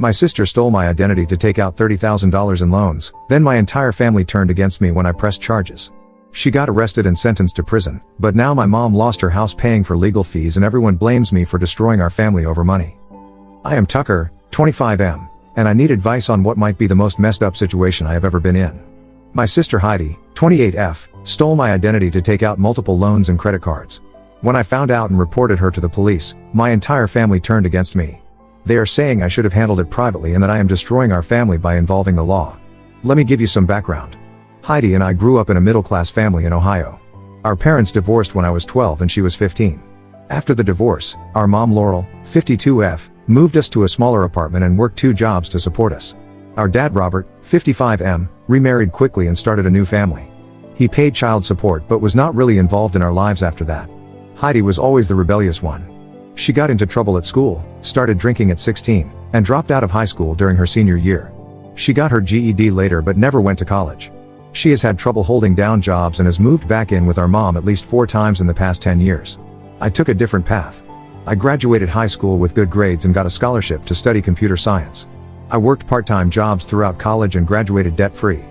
My sister stole my identity to take out $30,000 in loans, then my entire family turned against me when I pressed charges. She got arrested and sentenced to prison, but now my mom lost her house paying for legal fees and everyone blames me for destroying our family over money. I am Tucker, 25M, and I need advice on what might be the most messed up situation I have ever been in. My sister Heidi, 28F, stole my identity to take out multiple loans and credit cards. When I found out and reported her to the police, my entire family turned against me. They are saying I should have handled it privately and that I am destroying our family by involving the law. Let me give you some background. Heidi and I grew up in a middle-class family in Ohio. Our parents divorced when I was 12 and she was 15. After the divorce, our mom Laurel, 52F, moved us to a smaller apartment and worked 2 jobs to support us. Our dad Robert, 55M, remarried quickly and started a new family. He paid child support but was not really involved in our lives after that. Heidi was always the rebellious one. She got into trouble at school, started drinking at 16, and dropped out of high school during her senior year. She got her GED later but never went to college. She has had trouble holding down jobs and has moved back in with our mom at least 4 times in the past 10 years. I took a different path. I graduated high school with good grades and got a scholarship to study computer science. I worked part-time jobs throughout college and graduated debt-free.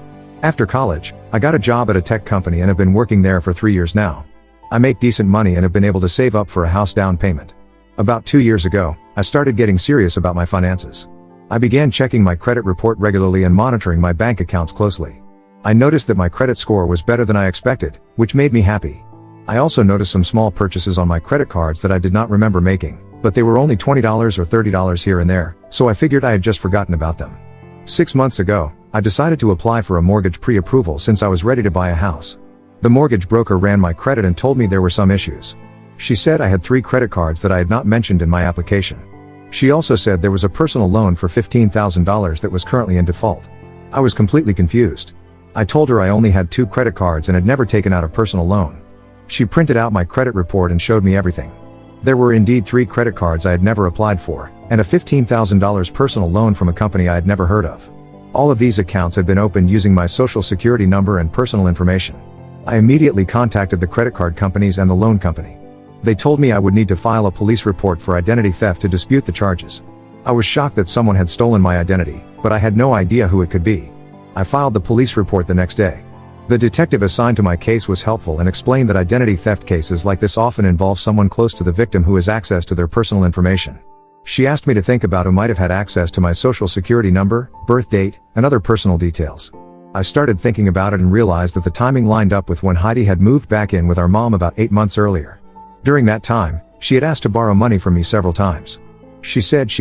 After college, I got a job at a tech company and have been working there for 3 years now. I make decent money and have been able to save up for a house down payment. About 2 years ago, I started getting serious about my finances. I began checking my credit report regularly and monitoring my bank accounts closely. I noticed that my credit score was better than I expected, which made me happy. I also noticed some small purchases on my credit cards that I did not remember making, but they were only $20 or $30 here and there, so I figured I had just forgotten about them. 6 months ago, I decided to apply for a mortgage pre-approval since I was ready to buy a house. The mortgage broker ran my credit and told me there were some issues. She said I had 3 credit cards that I had not mentioned in my application. She also said there was a personal loan for $15,000 that was currently in default. I was completely confused. I told her I only had 2 credit cards and had never taken out a personal loan. She printed out my credit report and showed me everything. There were indeed 3 credit cards I had never applied for, and a $15,000 personal loan from a company I had never heard of. All of these accounts had been opened using my social security number and personal information. I immediately contacted the credit card companies and the loan company. They told me I would need to file a police report for identity theft to dispute the charges. I was shocked that someone had stolen my identity, but I had no idea who it could be. I filed the police report the next day. The detective assigned to my case was helpful and explained that identity theft cases like this often involve someone close to the victim who has access to their personal information. She asked me to think about who might have had access to my social security number, birth date, and other personal details. I started thinking about it and realized that the timing lined up with when Heidi had moved back in with our mom about 8 months earlier. During that time, she had asked to borrow money from me several times. She said she